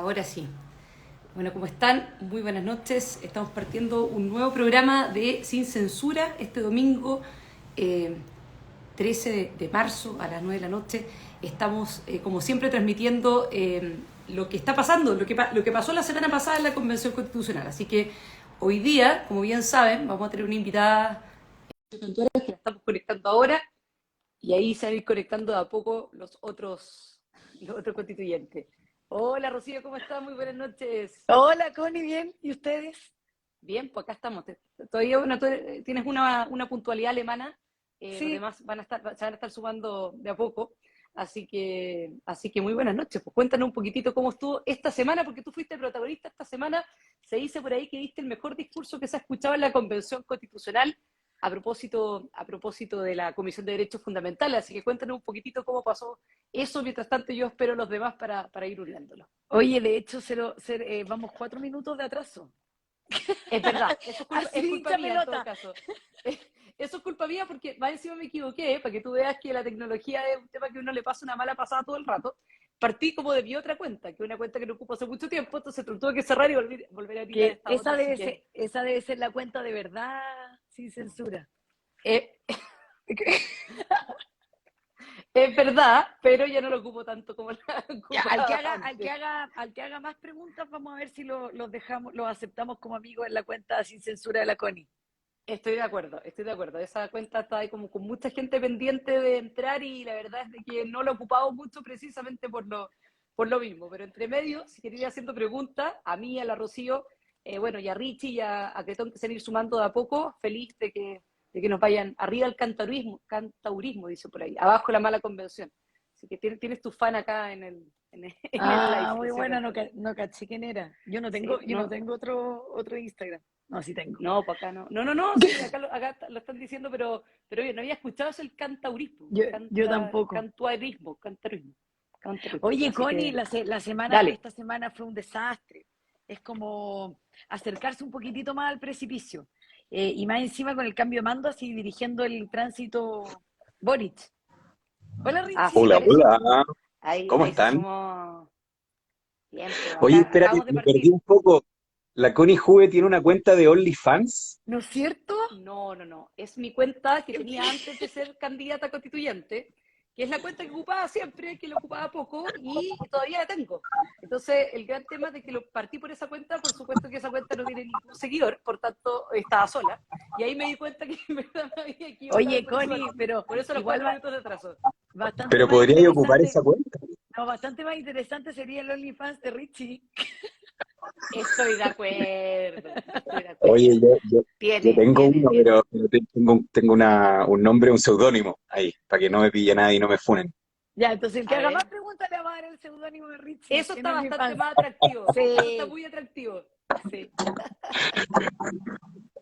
Ahora sí. Bueno, ¿cómo están? Muy buenas noches. Estamos partiendo un nuevo programa de Sin Censura este domingo 13 de marzo a las 9 de la noche. Estamos, como siempre, transmitiendo lo que está pasando, lo que pasó la semana pasada en la Convención Constitucional. Así que hoy día, como bien saben, vamos a tener una invitada que la estamos conectando ahora y ahí se van a ir conectando de a poco los otros constituyentes. Hola Rocío, ¿cómo estás? Muy buenas noches. Hola, Connie, bien. ¿Y ustedes? Bien, pues acá estamos. Todavía tienes una puntualidad alemana. Los Sí. demás se van a estar sumando de a poco. Así que muy buenas noches. Pues cuéntanos un poquitito cómo estuvo esta semana, porque tú fuiste protagonista esta semana. Se dice por ahí que diste el mejor discurso que se ha escuchado en la Convención Constitucional a propósito de la Comisión de Derechos Fundamentales. Así que cuéntanos un poquitito cómo pasó eso. Mientras tanto, yo espero los demás para ir uniéndolo. Oye, de hecho, vamos 4 minutos de atraso. Es verdad, eso es Así culpa mía en todo nota. caso. Eso es culpa mía porque más encima me equivoqué, para que tú veas que la tecnología es un tema que uno le pasa una mala pasada todo el rato. Partí como de mi otra cuenta, que es una cuenta que no ocupo hace mucho tiempo, entonces tuve que cerrar y volver a abrir Que esta otra. esa debe ser la cuenta de verdad, sin censura. Eh, es verdad, pero ya no lo ocupo tanto como la Ya, ocupaba antes. al que haga más preguntas, vamos a ver si los aceptamos como amigos en la cuenta sin censura de la Connie. Estoy de acuerdo, estoy de acuerdo. Esa cuenta está ahí como con mucha gente pendiente de entrar y la verdad es de que no lo he ocupado mucho precisamente por lo mismo. Pero entre medio, si quería ir haciendo preguntas, a mí, a la Rocío, bueno, y a Richie y a Cretón, que se van a ir sumando de a poco, feliz de que nos vayan arriba el cantaurismo, dice por ahí, abajo la mala convención. Así que tienes tu fan acá en el live. Muy buena, no caché quién era. Yo no tengo, Sí, yo no no, tengo otro Instagram. No, sí tengo. no, para acá no. No, no, no, sí, acá lo están diciendo, pero bien, no había escuchado eso el cantaurismo, Yo tampoco. cantarismo. Oye, Así Connie, que, dale. esta semana fue un desastre. Es como acercarse un poquitito más al precipicio. Y más encima con el cambio de mando, así dirigiendo el tránsito Boric. Hola, Ah, Richie. sí, Hola, parece. hola, ¿cómo Ahí se están? sumó tiempo. Oye, Acá espérate, acabamos de me perdí partir. un poco. ¿La Connie Juve tiene una cuenta de OnlyFans? ¿No es cierto? No, no, no. Es mi cuenta que tenía antes de ser candidata constituyente, que es la cuenta que ocupaba siempre, que lo ocupaba poco y todavía la tengo. Entonces, el gran tema de que lo partí por esa cuenta, por supuesto que esa cuenta no tiene ningún seguidor, por tanto, estaba sola. Y ahí me di cuenta que en verdad me había equivocado y Oye, Connie, pero por eso los igual 4 minutos de atraso. bastante Pero más podría ocupar interesante. esa cuenta. No, bastante más interesante sería el OnlyFans de Richie. Estoy de acuerdo, estoy de Oye, acuerdo. yo Tiene, tengo tiene, uno, tiene. pero tengo un nombre, un seudónimo ahí, para que no me pille nadie y no me funen. Ya, entonces el que A haga más ver. preguntas le va a dar el seudónimo de Richie Eso en está bastante OnlyFans. más atractivo. Eso está Sí, muy atractivo. Sí.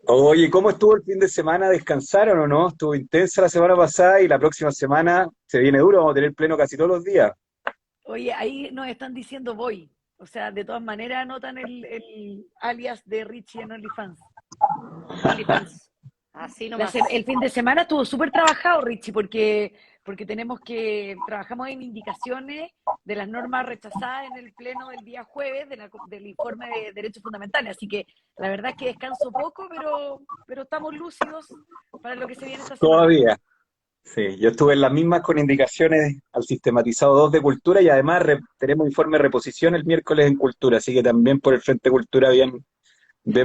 Oye, ¿cómo estuvo el fin de semana? ¿Descansaron o no? Estuvo intensa la semana pasada y la próxima semana se viene duro, vamos a tener pleno casi todos los días. oye, ahí nos están diciendo voy. O sea, de todas maneras anotan el alias de Richie en OnlyFans. OnlyFans. Así nomás. El fin de semana estuvo súper trabajado, Richie, porque trabajamos en indicaciones de las normas rechazadas en el pleno del día jueves del informe de derechos fundamentales. Así que la verdad es que descanso poco, pero estamos lúcidos para lo que se viene esta semana. Todavía. Sí, yo estuve en las mismas con indicaciones al sistematizado 2 de cultura y además tenemos informe de reposición el miércoles en cultura, así que también por el Frente Cultura bien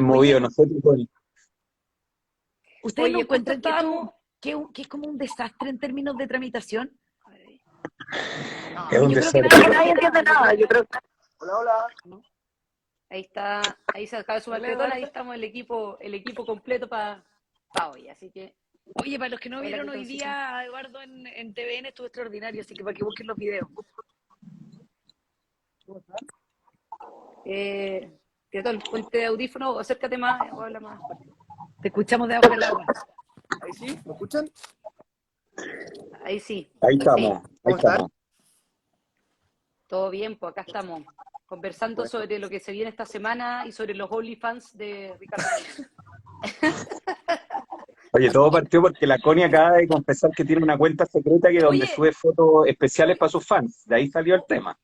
movido. Oye, No sé, Tony, ¿ustedes no Oye, justo encuentran estábamos. que es como un desastre en términos de tramitación? No, es No, un yo creo que desorden. nadie entiende nada. Yo creo ¿no? Ahí está, ahí se acaba de sumar Hola, Cretón, ahí Eduardo. estamos el equipo completo para hoy. Así que, Oye, para los que no hola vieron hoy Cretoncito. día a Eduardo en TVN estuvo extraordinario, así que para que busquen los videos. Cretón, ponte de audífono o acércate más o habla más fuerte. Te escuchamos debajo del agua. Ahí sí, ¿me escuchan? Ahí sí, Ahí sí, estamos, ahí ¿Cómo están? estamos. todo bien, pues acá estamos conversando Bueno, sobre lo que se viene esta semana y sobre los OnlyFans de Ricardo Moreno. Oye, todo partió porque la Connie acaba de confesar que tiene una cuenta secreta que donde Oye, sube fotos especiales para sus fans. De ahí salió el tema.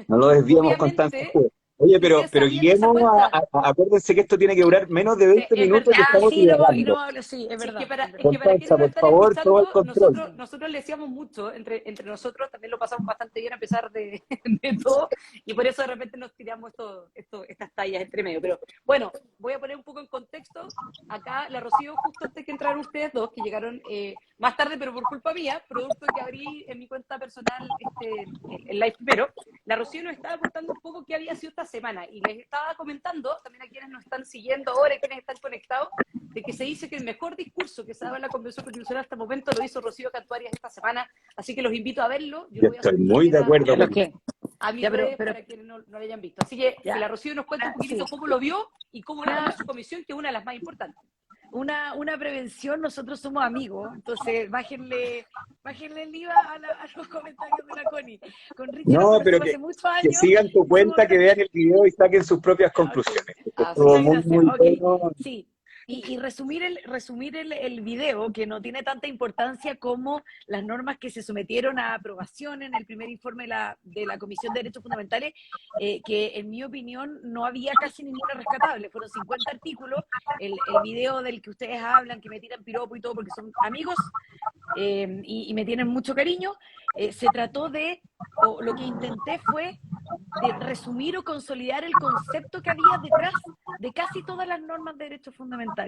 No lo desviamos con tan obviamente, juego. Oye, que se pero sabía de esa Guillermo, cuenta. Acuérdense que esto tiene que durar menos de Sí, 20 es minutos y verdad. Ah, estamos sí, no, y divagando. no hablo, sí, es Sí, verdad, es es que verdad. para quienes Constanza, nos por están favor, todo el escuchando, control. nosotros le decíamos mucho, entre nosotros también lo pasamos bastante bien a pesar de, de todo, y por eso de repente nos tiramos estas tallas entre medio. Pero bueno, voy a poner un poco en contexto. Acá la Rocío, justo antes que entraron ustedes dos, que llegaron más tarde, pero por culpa mía, producto que abrí en mi cuenta personal el live primero, la Rocío nos estaba contando un poco qué había sido esta semana, y les estaba comentando, también a quienes nos están siguiendo ahora, quienes están conectados, de que se dice que el mejor discurso que se ha dado en la Convención Constitucional hasta el momento lo hizo Rocío Cantuarias esta semana, así que los invito a verlo. Yo Yo lo voy a estoy subir muy de acuerdo Ya lo con que, a mis ya, redes pero, para quienes no lo hayan visto. Así que la ya, Rocío nos cuenta un poquitito sí. cómo lo vio y cómo ve también Una, su comisión, que es una de las más importantes. una prevención, nosotros somos amigos, entonces bájenle el IVA a los comentarios de la Connie. Con Richie nos No, pero conocemos hace muchos que años sigan tu y somos cuenta, que grandes. vean el video y saquen sus propias Ok, conclusiones. Porque Así estuvo muchas es. muy, gracias. muy Ok, bueno. sí. Y resumir el video, que no tiene tanta importancia como las normas que se sometieron a aprobación en el primer informe de la Comisión de Derechos Fundamentales, que en mi opinión no había casi ninguna rescatable. Fueron 50 artículos. El video del que ustedes hablan, que me tiran piropo y todo, porque son amigos y me tienen mucho cariño, se trató o lo que intenté fue de resumir o consolidar el concepto que había detrás de casi todas las normas de derechos fundamentales.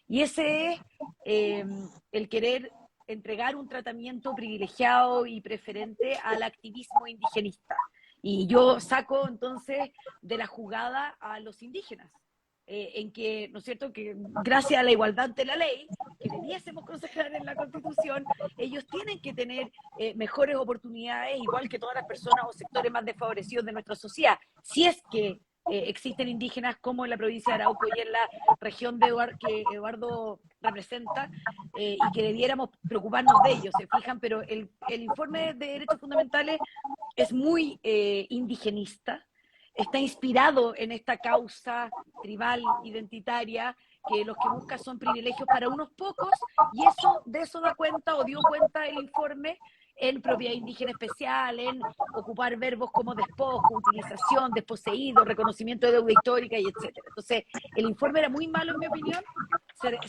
Y ese es el querer entregar un tratamiento privilegiado y preferente al activismo indigenista. Y yo saco entonces de la jugada a los indígenas, en que, ¿no es cierto?, que gracias a la igualdad de la ley, que debiésemos consagrar en la Constitución, ellos tienen que tener mejores oportunidades, igual que todas las personas o sectores más desfavorecidos de nuestra sociedad. Si es que existen indígenas como en la provincia de Arauco y en la región que Eduardo representa, y que debiéramos preocuparnos de ellos, ¿se fijan? Pero el informe de derechos fundamentales es muy indigenista, está inspirado en esta causa tribal, identitaria, que los que buscan son privilegios para unos pocos, y de eso da cuenta o dio cuenta el informe en propiedad indígena especial, en ocupar verbos como despojo, utilización, desposeído, reconocimiento de deuda histórica y etcétera. Entonces, el informe era muy malo en mi opinión,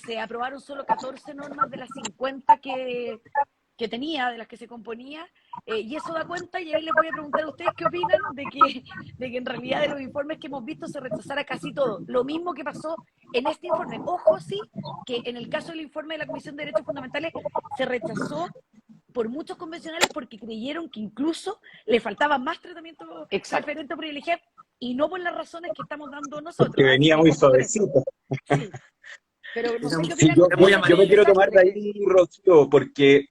se aprobaron solo 14 normas de las 50 que tenía, de las que se componía, y eso da cuenta, y ahí les voy a preguntar a ustedes qué opinan de que en realidad de los informes que hemos visto se rechazara casi todo. Lo mismo que pasó en este informe. Ojo, sí, que en el caso del informe de la Comisión de Derechos Fundamentales se rechazó por muchos convencionales porque creyeron que incluso le faltaba más tratamiento Exacto. preferente o privilegiado, y no por las razones que estamos dando nosotros. Que venía Así muy que ojo con eso. suavecito. Sí, pero no sé qué Sí, opinan ustedes yo me quiero tomar de de... ahí, Rocío, porque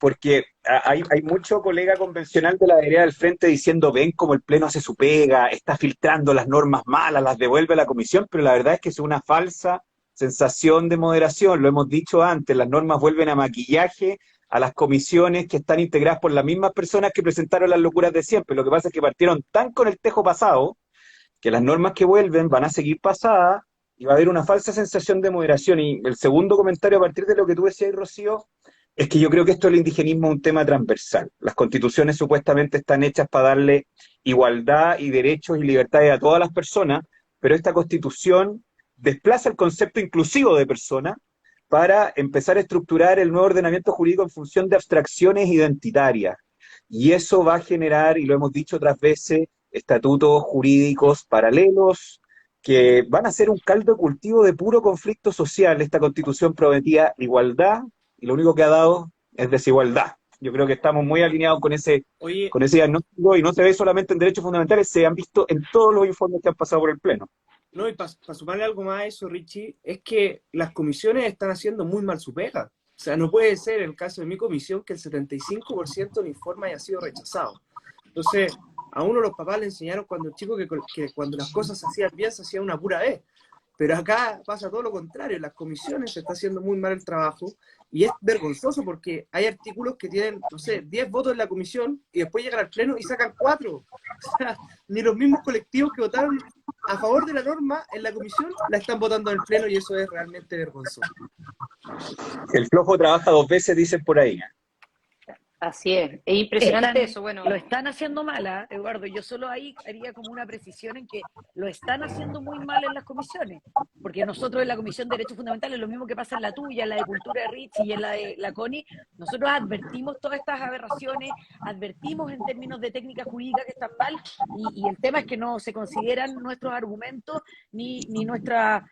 hay mucho colega convencional de la vereda del frente diciendo, ven cómo el Pleno hace su pega, está filtrando las normas malas, las devuelve a la comisión, pero la verdad es que es una falsa sensación de moderación, lo hemos dicho antes, las normas vuelven a maquillaje a las comisiones que están integradas por las mismas personas que presentaron las locuras de siempre. Lo que pasa es que partieron tan con el tejo pasado que las normas que vuelven van a seguir pasadas y va a haber una falsa sensación de moderación. Y el segundo comentario, a partir de lo que tú decías, Rocío, es que yo creo que esto del indigenismo es un tema transversal. Las constituciones supuestamente están hechas para darle igualdad y derechos y libertades a todas las personas, pero esta constitución desplaza el concepto inclusivo de persona para empezar a estructurar el nuevo ordenamiento jurídico en función de abstracciones identitarias. Y eso va a generar, y lo hemos dicho otras veces, estatutos jurídicos paralelos que van a ser un caldo de cultivo de puro conflicto social. Esta constitución prometía igualdad y lo único que ha dado es desigualdad. Yo creo que estamos muy alineados Oye, con ese diagnóstico, y no se ve solamente en derechos fundamentales, se han visto en todos los informes que han pasado por el Pleno. no, y para sumarle algo más a eso, Richie, es que las comisiones están haciendo muy mal su pega. O sea, no puede ser el caso de mi comisión que el 75% del informe haya sido rechazado. Entonces, a uno los papás le enseñaron cuando chico que cuando las cosas se hacían bien, se hacía una pura vez. Pero acá pasa todo lo contrario, en las comisiones se está haciendo muy mal el trabajo y es vergonzoso porque hay artículos que tienen, no sé, 10 votos en la comisión y después llegan al pleno y sacan 4. O sea, ni los mismos colectivos que votaron a favor de la norma en la comisión la están votando en el pleno, y eso es realmente vergonzoso. El flojo trabaja dos veces, dicen por ahí. Así es impresionante eso, bueno. Lo están haciendo mal, ¿ah, Eduardo? Yo solo ahí haría como una precisión en que lo están haciendo muy mal en las comisiones, porque nosotros en la Comisión de Derechos Fundamentales, lo mismo que pasa en la tuya, en la de Cultura de Richie y en la de la CONI, nosotros advertimos todas estas aberraciones, advertimos en términos de técnica jurídica que están mal, y el tema es que no se consideran nuestros argumentos ni nuestra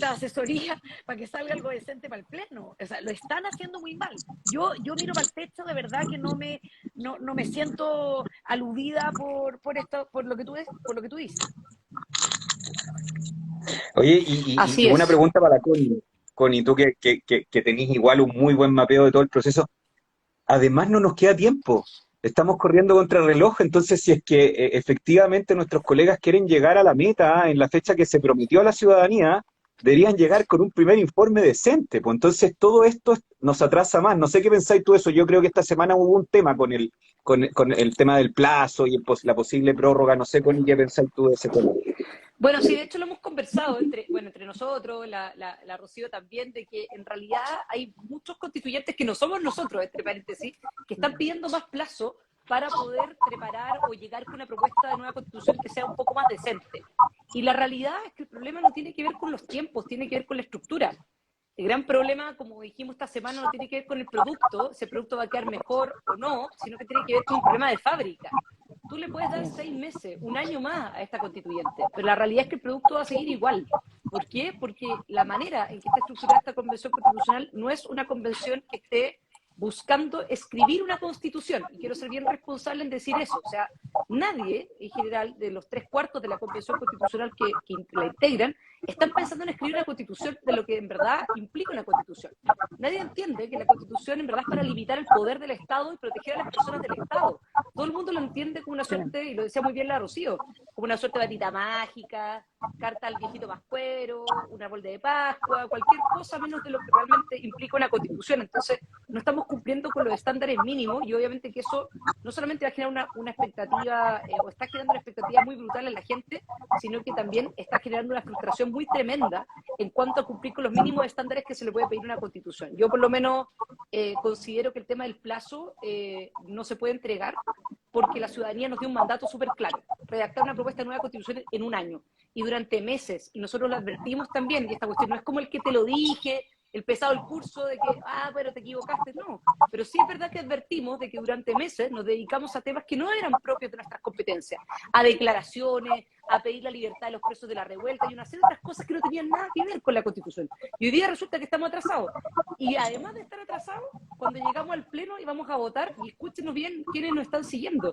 asesoría para que salga algo decente para el pleno. O sea, lo están haciendo muy mal. Yo miro para el techo, de verdad que no me siento aludida por esto, por lo que tú dices. Oye, Así y una es. pregunta para Connie. Connie, tú que tenés igual un muy buen mapeo de todo el proceso. Además, no nos queda tiempo. Estamos corriendo contra el reloj, entonces si es que efectivamente nuestros colegas quieren llegar a la meta en la fecha que se prometió a la ciudadanía, deberían llegar con un primer informe decente. Pues entonces todo esto nos atrasa más. No sé qué pensáis tú de eso. Yo creo que esta semana hubo un tema con el tema del plazo y la posible prórroga. No sé, Connie, qué pensáis tú de ese tema. Bueno, sí, de hecho lo hemos conversado entre nosotros, la Rocío también, de que en realidad hay muchos constituyentes que no somos nosotros, entre paréntesis, que están pidiendo más plazo para poder preparar o llegar con una propuesta de nueva constitución que sea un poco más decente. Y la realidad es que el problema no tiene que ver con los tiempos, tiene que ver con la estructura. El gran problema, como dijimos esta semana, no tiene que ver con el producto, si el producto va a quedar mejor o no, sino que tiene que ver con un problema de fábrica. Tú le puedes dar 6 meses, un año más a esta constituyente, pero la realidad es que el producto va a seguir igual. ¿Por qué? Porque la manera en que está estructurada esta convención constitucional no es una convención que esté buscando escribir una constitución, y quiero ser bien responsable en decir eso. O sea, nadie, en general, de los 3/4 de la convención constitucional que la integran, están pensando en escribir una constitución de lo que en verdad implica una constitución. Nadie entiende que la constitución en verdad es para limitar el poder del Estado y proteger a las personas del Estado. Todo el mundo lo entiende como una suerte, y lo decía muy bien la Rocío, como una suerte de varita mágica, carta al viejito pascuero, un árbol de Pascua, cualquier cosa menos de lo que realmente implica una constitución. Entonces, no estamos cumpliendo con los estándares mínimos, y obviamente que eso no solamente va a generar una expectativa, o está generando una expectativa muy brutal en la gente, sino que también está generando una frustración muy tremenda en cuanto a cumplir con los mínimos estándares que se le puede pedir a una constitución. Yo por lo menos considero que el tema del plazo no se puede entregar, porque la ciudadanía nos dio un mandato súper claro: redactar una propuesta de nueva constitución en un año, y durante meses, y nosotros lo advertimos también, y esta cuestión no es como el que te lo dije, el pesado del curso de que, bueno, te equivocaste, no. Pero sí es verdad que advertimos de que durante meses nos dedicamos a temas que no eran propios de nuestras competencias, a declaraciones, a pedir la libertad de los presos de la revuelta y una serie de otras cosas que no tenían nada que ver con la Constitución. Y hoy día resulta que estamos atrasados. Y además de estar atrasados, cuando llegamos al Pleno y vamos a votar, y escúchenos bien quienes nos están siguiendo,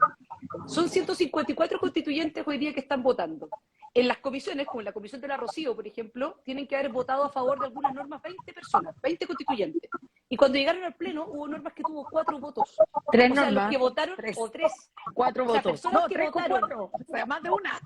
son 154 constituyentes hoy día que están votando. En las comisiones, como en la comisión de la Rocío, por ejemplo, tienen que haber votado a favor de algunas normas 20 personas, 20 constituyentes. Y cuando llegaron al Pleno, hubo normas que tuvo 4 votos. 3 o sea, normas. los que votaron, 3. o 3. 4 o sea, votos. personas No, que 3 votaron. con 4. O sea, más de una.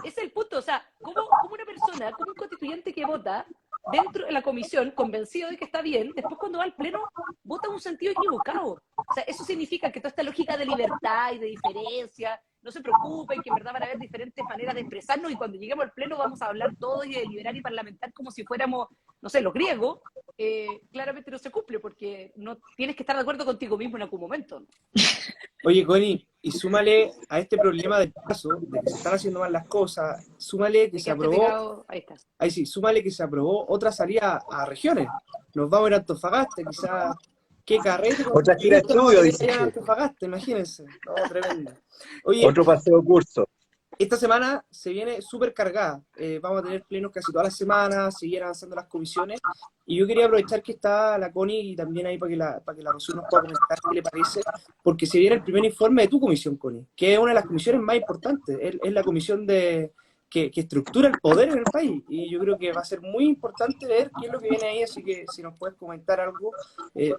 Ese es el punto. O sea, ¿cómo una persona, como un constituyente que vota dentro de la comisión, convencido de que está bien, después cuando va al Pleno, vota en un sentido equivocado? O sea, eso significa que toda esta lógica de libertad y de diferencia, no se preocupen, que en verdad van a haber diferentes maneras de expresarnos, y cuando lleguemos al Pleno vamos a hablar todos y deliberar y parlamentar como si fuéramos, no sé, los griegos. Claramente no se cumple, porque no tienes que estar de acuerdo contigo mismo en algún momento, ¿no? Oye, Connie, y súmale a este problema del plazo, de que se están haciendo mal las cosas, súmale que se aprobó, Ahí está. ahí sí, súmale que se aprobó otra salida a regiones. Nos vamos a ir a Antofagasta, quizás, qué carrete con Otra gira de estudio, dice. allá en Antofagasta, imagínense. No, tremendo. Oye, Otro paseo curso. esta semana se viene súper cargada. Vamos a tener plenos casi todas las semanas, seguir avanzando las comisiones. Y yo quería aprovechar que está la Connie y también ahí para que la Rocío nos pueda comentar qué le parece, porque se viene el primer informe de tu comisión, Connie, que es una de las comisiones más importantes. Es la comisión que estructura el poder en el país. Y yo creo que va a ser muy importante ver qué es lo que viene ahí, así que si nos puedes comentar algo.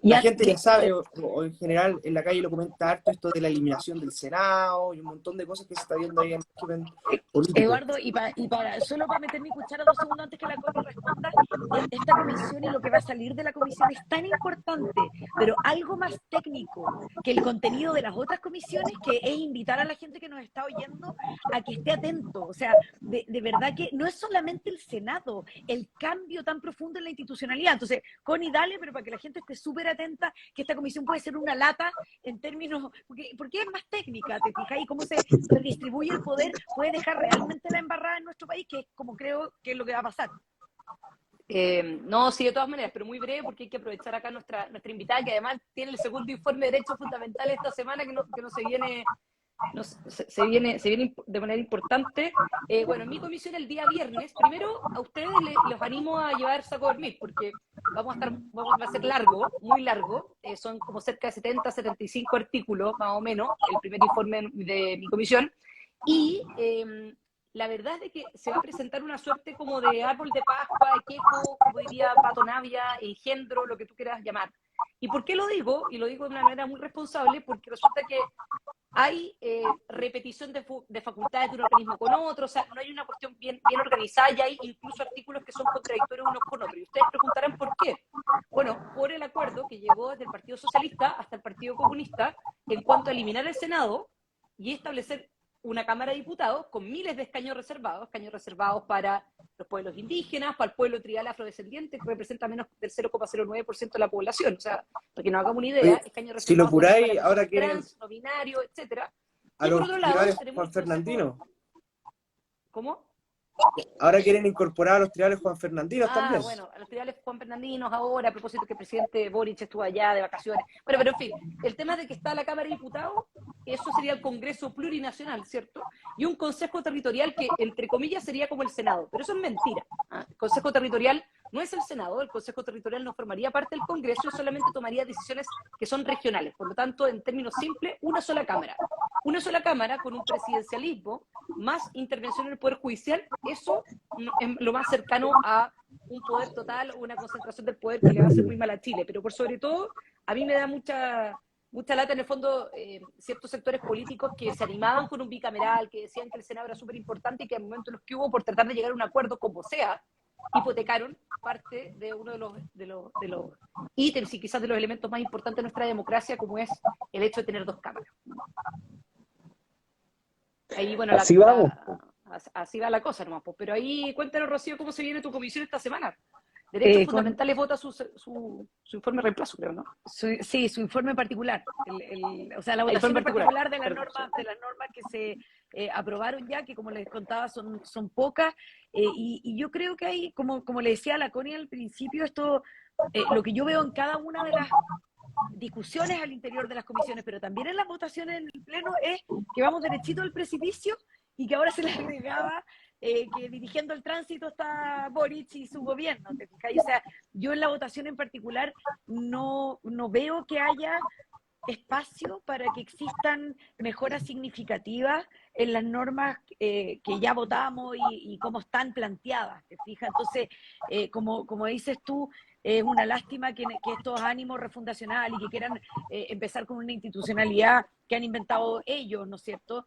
La gente ya sabe, o en general en la calle lo comenta harto, esto de la eliminación del Senado y un montón de cosas que se está viendo ahí en el régimen político. Eduardo, solo para meter mi cuchara 2 segundos antes que la Connie responda, esta comisión y lo que va a salir de la comisión es tan importante, pero algo más técnico que el contenido de las otras comisiones, que es invitar a la gente que nos está oyendo a que esté atento. O sea, de verdad que no es solamente el Senado, el cambio tan profundo en la institucionalidad. Entonces, Connie, dale, pero para que la gente esté súper atenta, que esta comisión puede ser una lata en términos, porque es más técnica, ¿te fijas? Y cómo se redistribuye el poder puede dejar realmente la embarrada en nuestro país, que es como creo que es lo que va a pasar. No, sí, de todas maneras, pero muy breve porque hay que aprovechar acá nuestra invitada, que además tiene el segundo informe de Derechos Fundamentales esta semana, que no se viene, se viene de manera importante. Bueno, en mi comisión el día viernes, primero a ustedes los animo a llevarse a dormir, porque va a ser largo, muy largo, son como cerca de 70, 75 artículos, más o menos, el primer informe de mi comisión, y la verdad es de que se va a presentar una suerte como de árbol de Pascua, de quejo, como diría Pato Navia, engendro, lo que tú quieras llamar. ¿Y por qué lo digo? Y lo digo de una manera muy responsable, porque resulta que hay repetición de facultades de un organismo con otro, o sea, no hay una cuestión bien organizada, y hay incluso artículos que son contradictorios unos con otros. Y ustedes preguntarán por qué. Bueno, por el acuerdo que llegó desde el Partido Socialista hasta el Partido Comunista en cuanto a eliminar el Senado y establecer una Cámara de Diputados con miles de escaños reservados para los pueblos indígenas, para el pueblo tribal afrodescendiente, que representa menos del 0,09% de la población. O sea, para que nos hagamos una idea, escaños reservados si lo apuráis, para ahora quieren trans, no binario, etcétera. a Y por los otro lado, tribales tenemos Juan Fernandino. ¿Cómo? Ahora quieren incorporar a los tribales Juan Fernandinos también. Bueno, a los tribales Juan Fernandinos ahora, a propósito que el presidente Boric estuvo allá de vacaciones. Bueno, pero en fin, el tema de que está la Cámara de Diputados, eso sería el Congreso Plurinacional, ¿cierto? Y un Consejo Territorial que, entre comillas, sería como el Senado. Pero eso es mentira. El Consejo Territorial no es el Senado, el Consejo Territorial no formaría parte del Congreso y solamente tomaría decisiones que son regionales. Por lo tanto, en términos simples, una sola Cámara. Una sola Cámara con un presidencialismo más intervención en el Poder Judicial, eso es lo más cercano a un poder total o una concentración del poder que le va a hacer muy mal a Chile. Pero por sobre todo, a mí me da mucha lata en el fondo ciertos sectores políticos que se animaban con un bicameral, que decían que el Senado era súper importante y que al momento en los que hubo por tratar de llegar a un acuerdo como sea, hipotecaron parte de uno de los ítems y quizás de los elementos más importantes de nuestra democracia, como es el hecho de tener dos cámaras. Ahí, bueno, Así vamos. así va la cosa nomás. Pero ahí, cuéntanos, Rocío, cómo se viene tu comisión esta semana. Derechos Fundamentales vota su informe de reemplazo, creo, ¿no? Sí, su informe particular. O sea, la votación particular de las normas que se aprobaron ya, que como les contaba son pocas. Y yo creo que hay, como le decía a la Connie al principio, esto, lo que yo veo en cada una de las discusiones al interior de las comisiones, pero también en las votaciones en el Pleno, es que vamos derechito al precipicio y que ahora se le agregaba que dirigiendo el tránsito está Boric y su gobierno, ¿te fijas? O sea, yo en la votación en particular no veo que haya espacio para que existan mejoras significativas en las normas que ya votamos y cómo están planteadas, ¿te fijas? Entonces, como dices tú, es una lástima que estos ánimos refundacionales y que quieran empezar con una institucionalidad que han inventado ellos, ¿no es cierto?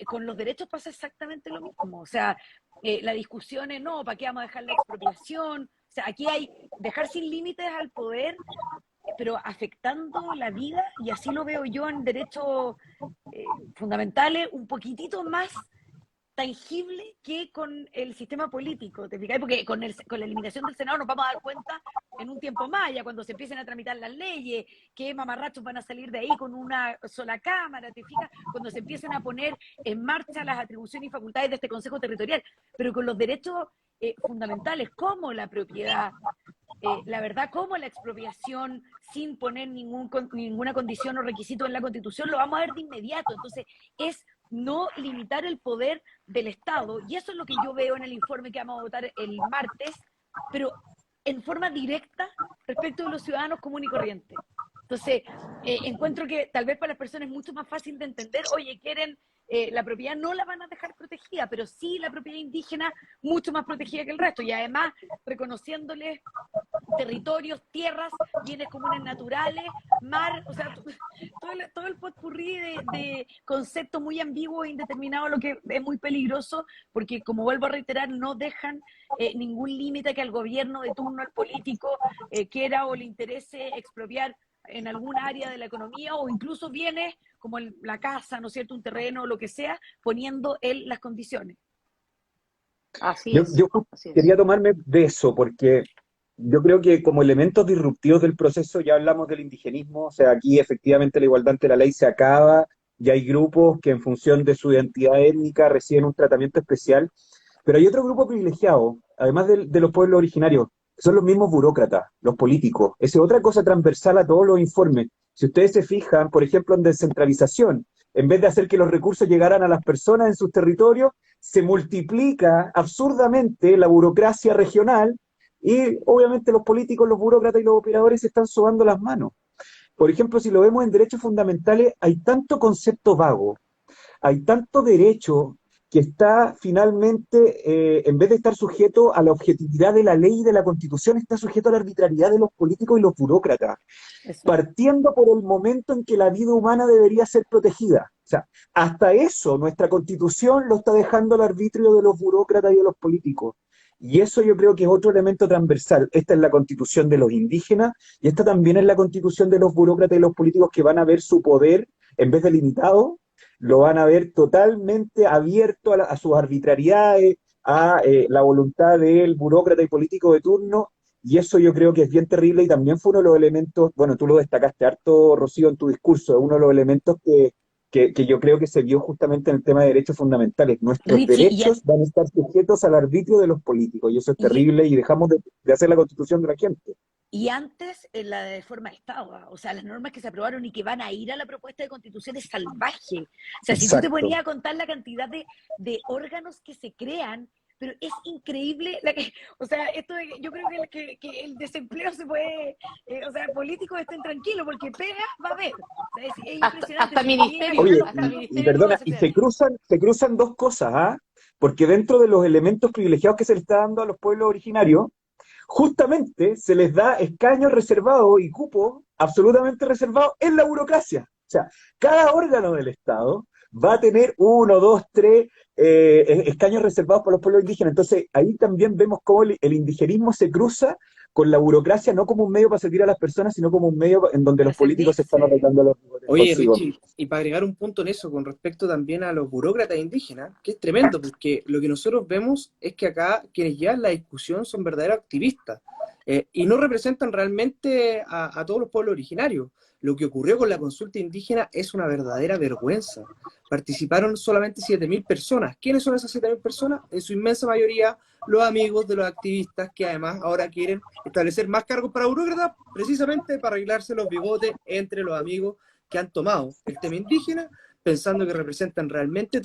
Con los derechos pasa exactamente lo mismo. O sea, la discusión es, no, ¿para qué vamos a dejar la expropiación? O sea, aquí hay dejar sin límites al poder, pero afectando la vida, y así lo veo yo en derechos fundamentales, un poquitito más tangible que con el sistema político, ¿te fijas? Porque con la eliminación del Senado nos vamos a dar cuenta en un tiempo más, ya cuando se empiecen a tramitar las leyes, qué mamarrachos van a salir de ahí con una sola Cámara, ¿te fijas? Cuando se empiecen a poner en marcha las atribuciones y facultades de este Consejo Territorial, pero con los derechos fundamentales, como la propiedad, la verdad, como la expropiación, sin poner ninguna condición o requisito en la Constitución, lo vamos a ver de inmediato. Entonces, es no limitar el poder del Estado, y eso es lo que yo veo en el informe que vamos a votar el martes, pero en forma directa respecto de los ciudadanos comunes y corrientes. Entonces, encuentro que tal vez para las personas es mucho más fácil de entender, oye, quieren la propiedad, no la van a dejar protegida, pero sí la propiedad indígena mucho más protegida que el resto, y además reconociéndoles territorios, tierras, bienes comunes naturales, mar, o sea, todo el potpurrí de conceptos muy ambiguos e indeterminados, lo que es muy peligroso, porque como vuelvo a reiterar, no dejan ningún límite que al gobierno de turno, al político, quiera o le interese expropiar en algún área de la economía o incluso bienes como la casa, ¿no es cierto?, un terreno o lo que sea, poniendo él las condiciones. Así Yo, es, yo así es. quería tomarme de eso, porque yo creo que como elementos disruptivos del proceso ya hablamos del indigenismo, o sea, aquí efectivamente la igualdad ante la ley se acaba, y hay grupos que en función de su identidad étnica reciben un tratamiento especial, pero hay otro grupo privilegiado, además de los pueblos originarios, que son los mismos burócratas, los políticos. Esa es otra cosa transversal a todos los informes. Si ustedes se fijan, por ejemplo, en descentralización, en vez de hacer que los recursos llegaran a las personas en sus territorios, se multiplica absurdamente la burocracia regional y obviamente los políticos, los burócratas y los operadores se están sobando las manos. Por ejemplo, si lo vemos en derechos fundamentales, hay tanto concepto vago, hay tanto derecho que está finalmente, en vez de estar sujeto a la objetividad de la ley y de la Constitución, está sujeto a la arbitrariedad de los políticos y los burócratas, Eso. partiendo por el momento en que la vida humana debería ser protegida. O sea, hasta eso nuestra Constitución lo está dejando al arbitrio de los burócratas y de los políticos. Y eso yo creo que es otro elemento transversal. Esta es la Constitución de los indígenas y esta también es la Constitución de los burócratas y los políticos, que van a ver su poder, en vez de limitado, lo van a ver totalmente abierto a sus arbitrariedades, a la voluntad del burócrata y político de turno, y eso yo creo que es bien terrible y también fue uno de los elementos, bueno, tú lo destacaste harto, Rocío, en tu discurso, es uno de los elementos que yo creo que se vio justamente en el tema de derechos fundamentales. Nuestros Richie, derechos van a estar sujetos al arbitrio de los políticos, y eso es y, terrible, y dejamos de hacer la constitución de la gente. Y antes, en la de forma de Estado, o sea, las normas que se aprobaron y que van a ir a la propuesta de constitución es salvaje. O sea, si tú te Exacto. ponías a contar la cantidad de órganos que se crean, pero es increíble, o sea, yo creo que el desempleo se puede, o sea, políticos estén tranquilos porque pega va a haber. O sea, es impresionante. Hasta Si tú llegas ministerio, Oye, ganando, hasta y ministerio nuevo perdona, se y crearía. se cruzan dos cosas, ¿ah? Porque dentro de los elementos privilegiados que se le está dando a los pueblos originarios, justamente se les da escaños reservados y cupos absolutamente reservados en la burocracia. O sea, cada órgano del Estado va a tener uno, dos, tres escaños reservados para los pueblos indígenas. Entonces, ahí también vemos cómo el indigenismo se cruza con la burocracia, no como un medio para servir a las personas, sino como un medio en donde para los políticos se están servirse. arreglando los bigotes Oye, consigo. Richie, y para agregar un punto en eso, con respecto también a los burócratas indígenas, que es tremendo, porque lo que nosotros vemos es que acá quienes llevan la discusión son verdaderos activistas, y no representan realmente a todos los pueblos originarios. Lo que ocurrió con la consulta indígena es una verdadera vergüenza. Participaron solamente 7.000 personas. ¿Quiénes son esas 7.000 personas? En su inmensa mayoría, los amigos de los activistas, que además ahora quieren establecer más cargos para burócratas, precisamente para arreglarse los bigotes entre los amigos que han tomado el tema indígena, pensando que representan realmente a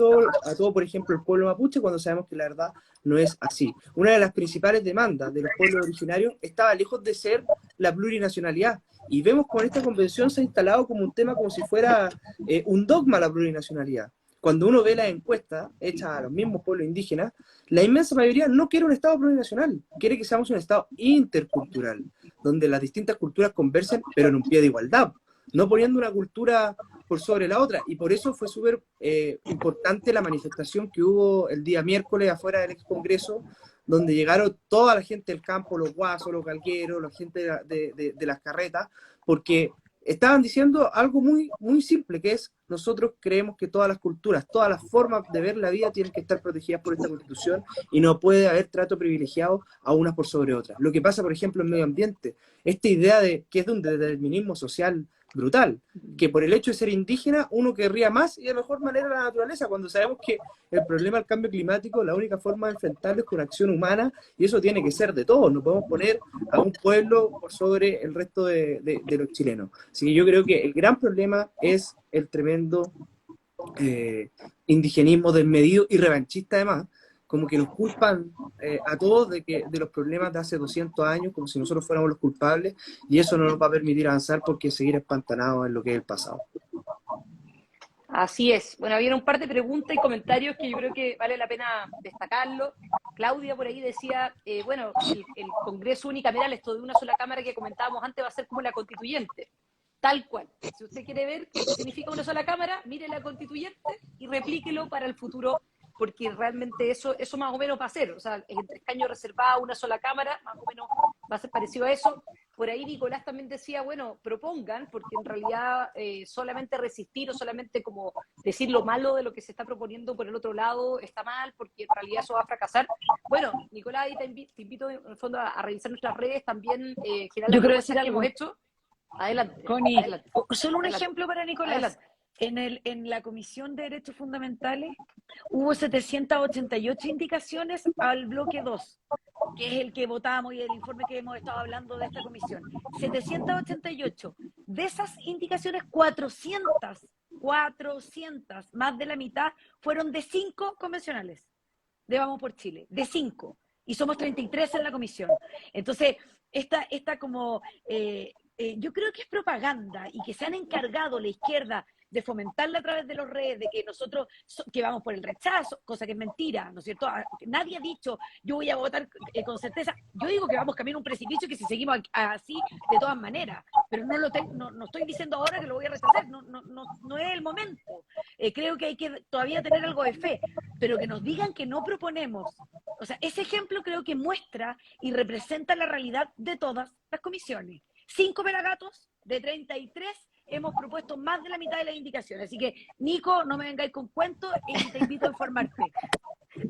todo, por ejemplo, el pueblo mapuche, cuando sabemos que la verdad no es así. Una de las principales demandas de los pueblos originarios estaba lejos de ser la plurinacionalidad, y vemos que con esta convención se ha instalado como un tema, como si fuera un dogma la plurinacionalidad. Cuando uno ve las encuestas hechas a los mismos pueblos indígenas, la inmensa mayoría no quiere un Estado plurinacional, quiere que seamos un Estado intercultural, donde las distintas culturas conversen, pero en un pie de igualdad, no poniendo una cultura por sobre la otra. Y por eso fue súper importante la manifestación que hubo el día miércoles afuera del ex Congreso, donde llegaron toda la gente del campo, los guasos, los galgueros, la gente de las carretas, porque estaban diciendo algo muy, muy simple, que es: nosotros creemos que todas las culturas, todas las formas de ver la vida tienen que estar protegidas por esta Constitución, y no puede haber trato privilegiado a unas por sobre otras. Lo que pasa, por ejemplo, en medio ambiente, esta idea de que es de un determinismo social brutal, que por el hecho de ser indígena uno querría más y de mejor manera la naturaleza, cuando sabemos que el problema del cambio climático, la única forma de enfrentarlo es con acción humana, y eso tiene que ser de todos. No podemos poner a un pueblo por sobre el resto de los chilenos. Así que yo creo que el gran problema es el tremendo indigenismo desmedido y revanchista, además, como que nos culpan a todos de los problemas de hace 200 años, como si nosotros fuéramos los culpables, y eso no nos va a permitir avanzar, porque seguir espantanados en lo que es el pasado. Así es. Bueno, había un par de preguntas y comentarios que yo creo que vale la pena destacarlo. Claudia por ahí decía, bueno, el Congreso unicameral, esto de una sola cámara que comentábamos antes, va a ser como la constituyente. Tal cual. Si usted quiere ver qué significa una sola cámara, mire la constituyente y replíquelo para el futuro, porque realmente eso más o menos va a ser. O sea, entre escaños reservados, una sola cámara, más o menos va a ser parecido a eso. por ahí Nicolás también decía, bueno, propongan, porque en realidad solamente resistir o solamente como decir lo malo de lo que se está proponiendo por el otro lado está mal, porque en realidad eso va a fracasar. Bueno, Nicolás, ahí te invito en el fondo a revisar nuestras redes, también generar Yo las quiero propuestas decir que algo, hemos hecho. Adelante, Connie, adelante, solo un adelante, ejemplo para Nicolás. adelante. En la Comisión de Derechos Fundamentales hubo 788 indicaciones al bloque 2, que es el que votamos y el informe que hemos estado hablando de esta comisión. 788. De esas indicaciones, 400, más de la mitad, fueron de 5 convencionales de Vamos por Chile, de 5. Y somos 33 en la comisión. Entonces, esta como, yo creo que es propaganda y que se han encargado la izquierda de fomentarla a través de las redes, de que nosotros que vamos por el rechazo, cosa que es mentira, ¿no es cierto? Nadie ha dicho, yo voy a votar con certeza. Yo digo que vamos camino a un precipicio y que si seguimos así, de todas maneras, pero no estoy diciendo ahora que lo voy a rechazar, no es el momento. Creo que hay que todavía tener algo de fe, pero que nos digan que no proponemos. O sea, ese ejemplo creo que muestra y representa la realidad de todas las comisiones. 5 pelagatos de 33 hemos propuesto más de la mitad de las indicaciones. Así que, Nico, no me vengáis con cuentos y te invito a informarte.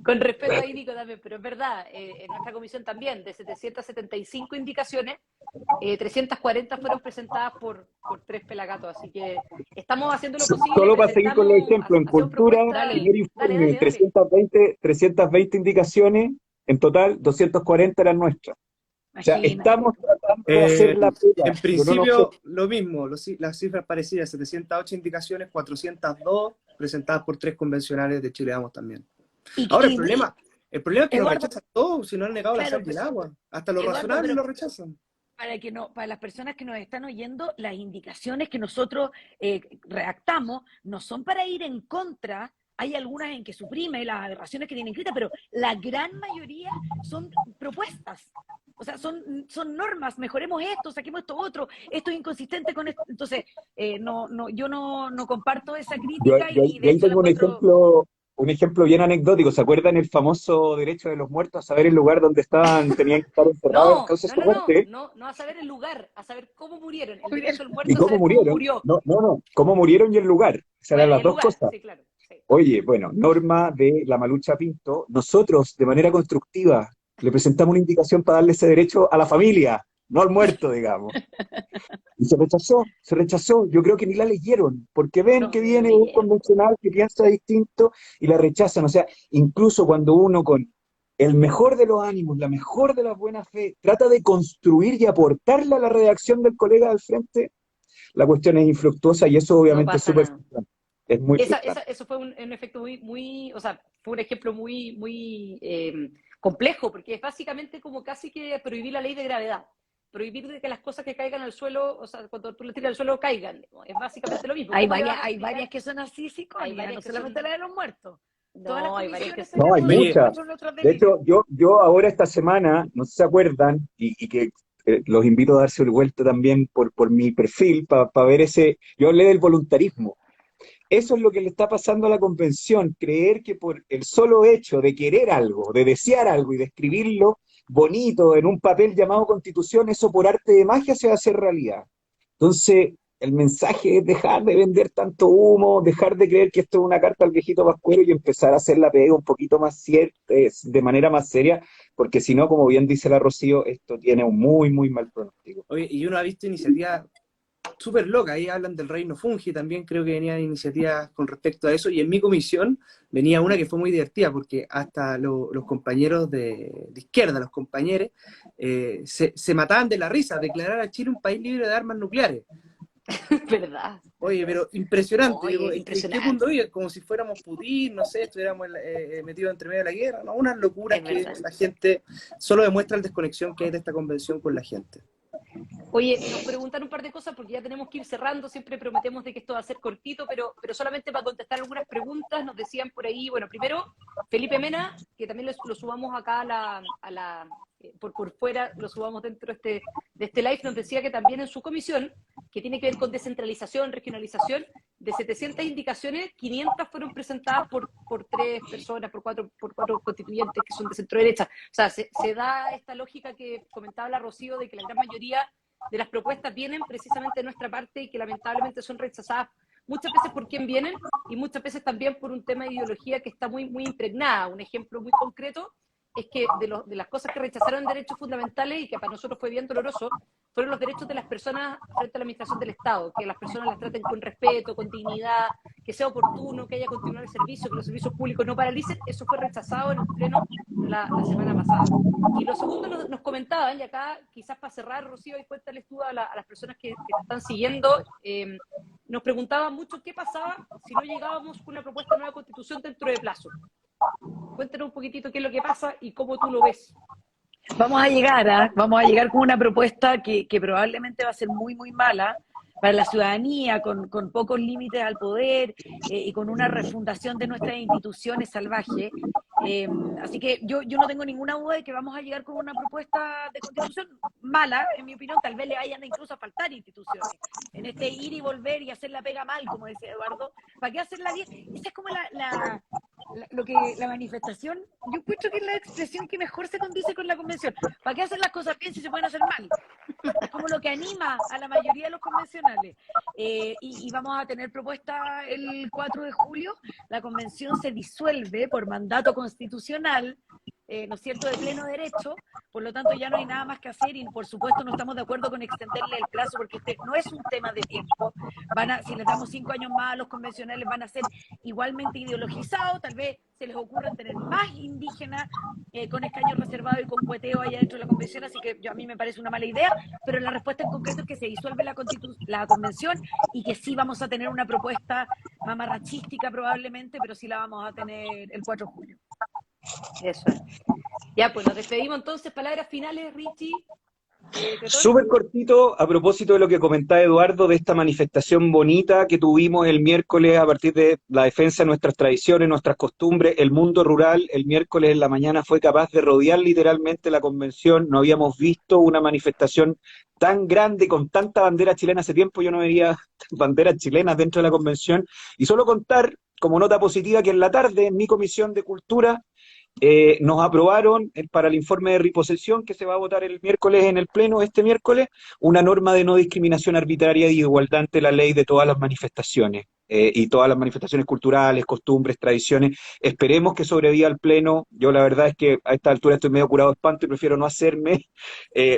Con respeto a Nico también, pero es verdad, en nuestra comisión también, de 775 indicaciones, 340 fueron presentadas por 3 pelagatos, así que estamos haciendo lo posible. Solo para seguir con los ejemplos, en cultura, primer informe, dale. 320 indicaciones, en total 240 eran nuestras. O sea, estamos tratando de hacer la pega. En principio, lo mismo, las cifras parecidas, 708 indicaciones, 402 presentadas por 3 convencionales de Chile Vamos también. Ahora, el problema es que nos rechazan todos, si no han negado la sal y el agua. Hasta lo razonable lo rechazan. Para las personas que nos están oyendo, las indicaciones que nosotros redactamos no son para ir en contra. Hay algunas en que suprime las aberraciones que tienen escritas, pero la gran mayoría son propuestas. O sea, son normas, mejoremos esto, saquemos esto otro, esto es inconsistente con esto. Entonces, yo no comparto esa crítica yo y de hecho tengo un ejemplo bien anecdótico. ¿Se acuerdan el famoso derecho de los muertos a saber el lugar donde tenían que estar enterrados en causa de su muerte? No a saber el lugar, a saber cómo murieron. El derecho del muerto ¿Y cómo murieron? Cómo murió. No, cómo murieron y el lugar. O sea, eran las dos cosas. Sí, claro, sí. Oye, bueno, norma de la Malucha Pinto, nosotros de manera constructiva le presentamos una indicación para darle ese derecho a la familia, no al muerto, digamos. Y se rechazó. Yo creo que ni la leyeron, porque ven que viene un convencional que piensa distinto y la rechazan. O sea, incluso cuando uno con el mejor de los ánimos, la mejor de la buena fe, trata de construir y aportarle a la redacción del colega del frente, la cuestión es infructuosa y eso obviamente es súper frustrante. Es muy frustrante. Eso fue un efecto o sea, fue un ejemplo muy complejo, porque es básicamente como casi que prohibir la ley de gravedad. Prohibir de que las cosas que caigan al suelo, o sea, cuando tú le tiras al suelo, caigan. Es básicamente lo mismo. Hay varias que son así, sí, no solamente la de los muertos. No, hay varias que son. No, hay muchas. De hecho, yo ahora esta semana, no sé si se acuerdan, y que los invito a darse el vuelta también por mi perfil, para ver yo hablé del voluntarismo. Eso es lo que le está pasando a la convención, creer que por el solo hecho de querer algo, de desear algo y de escribirlo bonito en un papel llamado Constitución, eso por arte de magia se va a hacer realidad. Entonces, el mensaje es dejar de vender tanto humo, dejar de creer que esto es una carta al viejito Pascuero y empezar a hacer la pega un poquito más de manera más seria, porque si no, como bien dice la Rocío, esto tiene un muy, muy mal pronóstico. Oye, y uno ha visto iniciativas súper loca, ahí hablan del reino fungi, también creo que venían iniciativas con respecto a eso, y en mi comisión venía una que fue muy divertida, porque hasta los compañeros de izquierda, los compañeros, se mataban de la risa, declarar a Chile un país libre de armas nucleares. ¿Verdad? Oye, pero impresionante. Oye, ¿En qué mundo vive? Como si fuéramos Putin, no sé, estuviéramos metidos entre medio de la guerra, ¿no? Unas locuras que la gente solo demuestra la desconexión que hay de esta convención con la gente. Oye, nos preguntan un par de cosas porque ya tenemos que ir cerrando, siempre prometemos de que esto va a ser cortito, pero solamente para contestar algunas preguntas, nos decían por ahí, bueno, primero, Felipe Mena, que también lo subamos acá por fuera, lo subamos dentro de este live, nos decía que también en su comisión, que tiene que ver con descentralización, regionalización, de 700 indicaciones, 500 fueron presentadas por 3 personas, por cuatro constituyentes que son de centro derecha. O sea, se da esta lógica que comentaba la Rocío de que la gran mayoría de las propuestas vienen precisamente de nuestra parte y que lamentablemente son rechazadas muchas veces por quién vienen y muchas veces también por un tema de ideología que está muy, muy impregnada. Un ejemplo muy concreto es que de las cosas que rechazaron derechos fundamentales y que para nosotros fue bien doloroso, fueron los derechos de las personas frente a la administración del Estado, que las personas las traten con respeto, con dignidad, que sea oportuno, que haya continuado el servicio, que los servicios públicos no paralicen. Eso fue rechazado en el Pleno la semana pasada. Y lo segundo nos comentaban, y acá quizás para cerrar, Rocío, y cuéntales tú a las personas que te están siguiendo, nos preguntaban mucho qué pasaba si no llegábamos con una propuesta de nueva constitución dentro de plazo. Cuéntanos un poquitito qué es lo que pasa y cómo tú lo ves. Vamos a llegar con una propuesta que probablemente va a ser muy, muy mala para la ciudadanía, con pocos límites al poder y con una refundación de nuestras instituciones salvaje. Así que yo no tengo ninguna duda de que vamos a llegar con una propuesta de constitución mala, en mi opinión. Tal vez le vayan incluso a faltar instituciones. En este ir y volver y hacer la pega mal, como decía Eduardo, ¿para qué hacerla bien? Esa es como la manifestación. Yo encuentro que es la expresión que mejor se condice con la convención. ¿Para qué hacer las cosas bien si se pueden hacer mal? Es como lo que anima a la mayoría de los convencionales. Y vamos a tener propuesta el 4 de julio. La convención se disuelve por mandato constitucional, ¿no es cierto?, de pleno derecho. Por lo tanto, ya no hay nada más que hacer y, por supuesto, no estamos de acuerdo con extenderle el plazo porque este no es un tema de tiempo. Si les damos 5 años más a los convencionales, van a ser igualmente ideologizados. Tal vez se les ocurra tener más indígenas con escaños reservados y con cueteo allá dentro de la convención, así que a mí me parece una mala idea, pero la respuesta en concreto es que se disuelve la convención y que sí vamos a tener una propuesta mamarrachística probablemente, pero sí la vamos a tener el 4 de julio. Eso es. Ya, pues nos despedimos entonces. Palabras finales, Richie. Súper cortito, a propósito de lo que comentaba Eduardo, de esta manifestación bonita que tuvimos el miércoles a partir de la defensa de nuestras tradiciones, nuestras costumbres, el mundo rural. El miércoles en la mañana fue capaz de rodear literalmente la convención. No habíamos visto una manifestación tan grande, con tanta bandera chilena. Hace tiempo yo no veía banderas chilenas dentro de la convención. Y solo contar, como nota positiva, que en la tarde, en mi comisión de Cultura, nos aprobaron para el informe de reposición que se va a votar el miércoles en el Pleno, este miércoles, una norma de no discriminación arbitraria y igualdad ante la ley de todas las manifestaciones y todas las manifestaciones culturales, costumbres, tradiciones. Esperemos que sobreviva al Pleno. Yo la verdad es que a esta altura estoy medio curado de espanto y prefiero no hacerme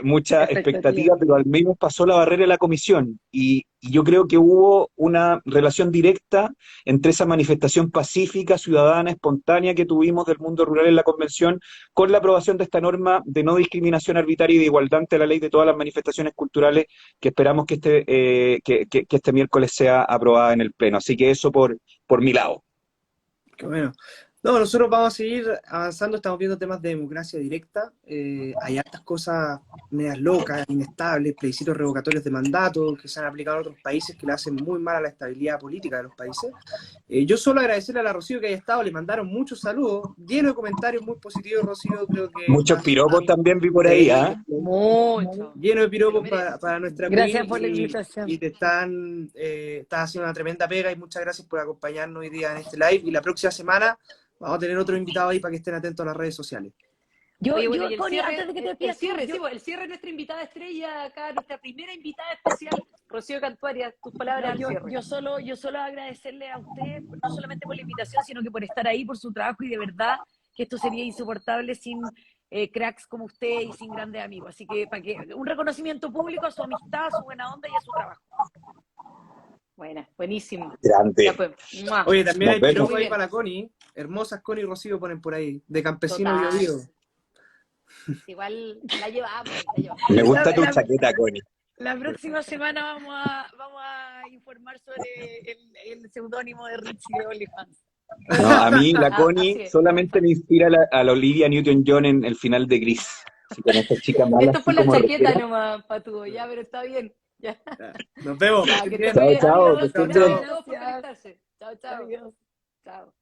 mucha expectativa, pero al menos pasó la barrera de la comisión y yo creo que hubo una relación directa entre esa manifestación pacífica, ciudadana, espontánea que tuvimos del mundo rural en la convención, con la aprobación de esta norma de no discriminación arbitraria y de igualdad ante la ley de todas las manifestaciones culturales, que esperamos que este miércoles sea aprobada en el Pleno. Así que eso por mi lado. Qué bueno. No, nosotros vamos a seguir avanzando, estamos viendo temas de democracia directa, hay hartas cosas medias locas, inestables, plebiscitos revocatorios de mandato que se han aplicado en otros países que le hacen muy mal a la estabilidad política de los países. Yo solo agradecerle a la Rocío que haya estado, le mandaron muchos saludos, lleno de comentarios muy positivos, Rocío, creo que... Muchos piropos también vi por ahí, ¿ah? Mucho. Lleno de piropos para nuestra Gracias queen por la invitación. y estás haciendo una tremenda pega y muchas gracias por acompañarnos hoy día en este live y la próxima semana vamos a tener otro invitado ahí para que estén atentos a las redes sociales. Oye, bueno, y Connie, antes de que te despidas, el cierre de nuestra invitada estrella acá, nuestra primera invitada especial, Rocío Cantuaria, tus palabras al cierre. Yo solo agradecerle a usted, no solamente por la invitación, sino que por estar ahí, por su trabajo, y de verdad que esto sería insoportable sin cracks como usted y sin grandes amigos. Así que, un reconocimiento público a su amistad, a su buena onda y a su trabajo. Buena, buenísimo. Grande. Ya, pues, oye, también Nos hay vemos. piropos ahí para la Connie. Hermosas Connie y Rocío ponen por ahí. De campesino Total. Bio. Igual la llevamos. Me gusta tu chaqueta, Connie. La próxima semana vamos a informar sobre el seudónimo de Richie de OnlyFans. No, a mí la Así Connie es. solamente me inspira a la Olivia Newton-John en el final de Gris. Así con esta chica mala. Esto fue la chaqueta nomás, Patudo, ya, pero está bien. Ya. Nos vemos. Ya, que Chao, estés bien. chao, Adiós, que estén gracias bien. a todos por conectarse. Chao, chao. Adiós. Chao.